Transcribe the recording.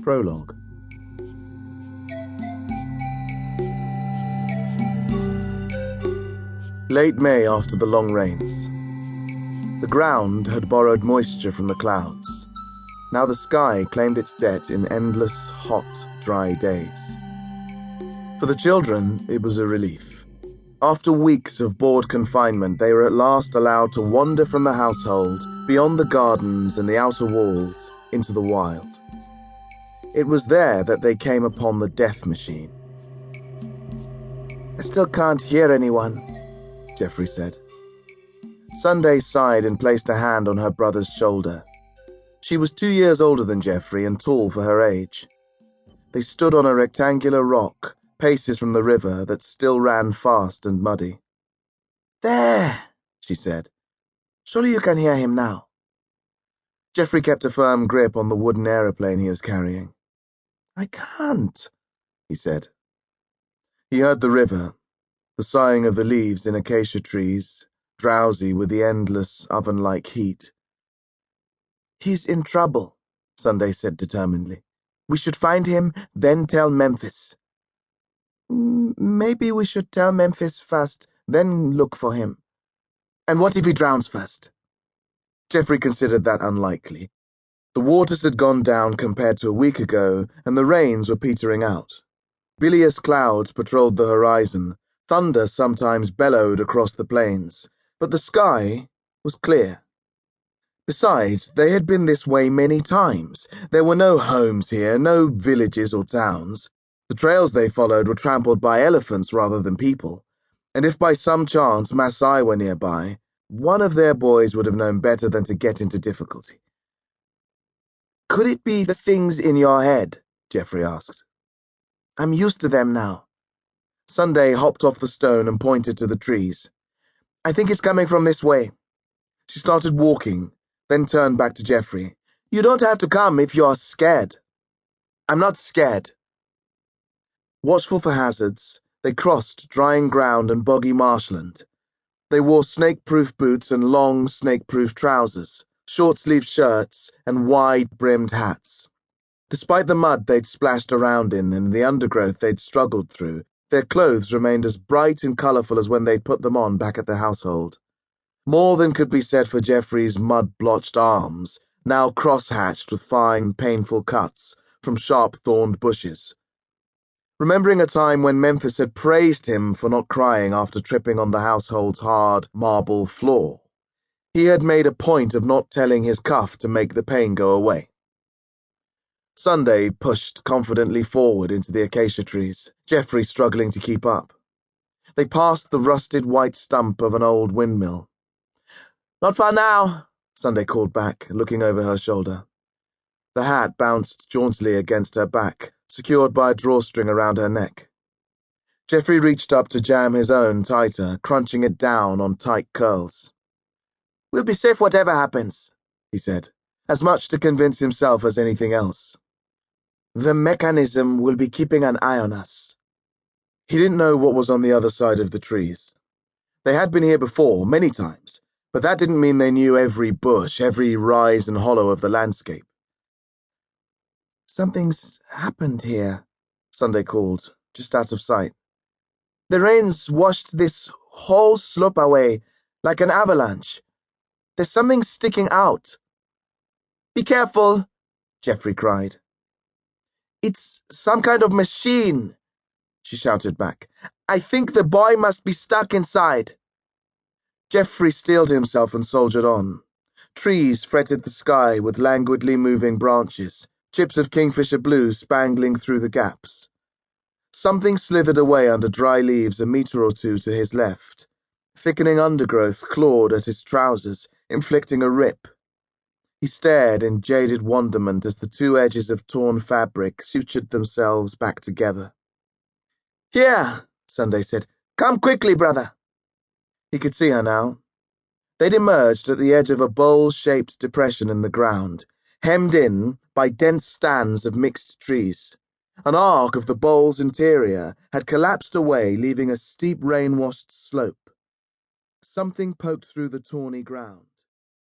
Prologue. Late May after the long rains. The ground had borrowed moisture from the clouds. Now the sky claimed its debt in endless, hot, dry days. For the children, it was a relief. After weeks of bored confinement, they were at last allowed to wander from the household, beyond the gardens and the outer walls, into the wild. It was there that they came upon the death machine. "I still can't hear anyone," Geoffrey said. Sunday sighed and placed a hand on her brother's shoulder. She was 2 years older than Geoffrey and tall for her age. They stood on a rectangular rock, paces from the river that still ran fast and muddy. "There," she said. "Surely you can hear him now." Geoffrey kept a firm grip on the wooden aeroplane he was carrying. "I can't," he said. He heard the river, the sighing of the leaves in acacia trees, drowsy with the endless oven-like heat. "He's in trouble," Sunday said determinedly. "We should find him, then tell Memphis." "Maybe we should tell Memphis first, then look for him." "And what if he drowns first?" Geoffrey considered that unlikely. The waters had gone down compared to a week ago, and the rains were petering out. Bilious clouds patrolled the horizon. Thunder sometimes bellowed across the plains, but the sky was clear. Besides, they had been this way many times. There were no homes here, no villages or towns. The trails they followed were trampled by elephants rather than people, and if by some chance Masai were nearby, one of their boys would have known better than to get into difficulty. "Could it be the things in your head?" Geoffrey asked. "I'm used to them now." Sunday hopped off the stone and pointed to the trees. "I think it's coming from this way." She started walking, then turned back to Geoffrey. "You don't have to come if you're scared." "I'm not scared." Watchful for hazards, they crossed drying ground and boggy marshland. They wore snake-proof boots and long, snake-proof trousers, short-sleeved shirts, and wide-brimmed hats. Despite the mud they'd splashed around in and the undergrowth they'd struggled through, their clothes remained as bright and colourful as when they'd put them on back at the household. More than could be said for Geoffrey's mud-blotched arms, now cross-hatched with fine, painful cuts from sharp-thorned bushes. Remembering a time when Memphis had praised him for not crying after tripping on the household's hard marble floor, he had made a point of not telling his cuff to make the pain go away. Sunday pushed confidently forward into the acacia trees, Geoffrey struggling to keep up. They passed the rusted white stump of an old windmill. "Not far now," Sunday called back, looking over her shoulder. The hat bounced jauntily against her back, secured by a drawstring around her neck. Geoffrey reached up to jam his own tighter, crunching it down on tight curls. "We'll be safe whatever happens," he said, as much to convince himself as anything else. "The mechanism will be keeping an eye on us." He didn't know what was on the other side of the trees. They had been here before, many times, but that didn't mean they knew every bush, every rise and hollow of the landscape. "Something's happened here," Sunday called, just out of sight. "The rains washed this whole slope away, like an avalanche. There's something sticking out." "Be careful," Geoffrey cried. "It's some kind of machine," she shouted back. "I think the boy must be stuck inside." Geoffrey steeled himself and soldiered on. Trees fretted the sky with languidly moving branches, chips of kingfisher blue spangling through the gaps. Something slithered away under dry leaves a metre or two to his left. Thickening undergrowth clawed at his trousers, inflicting a rip. He stared in jaded wonderment as the two edges of torn fabric sutured themselves back together. "Here," Sunday said. "Come quickly, brother." He could see her now. They'd emerged at the edge of a bowl-shaped depression in the ground, hemmed in by dense stands of mixed trees. An arc of the bowl's interior had collapsed away, leaving a steep rain-washed slope. Something poked through the tawny ground.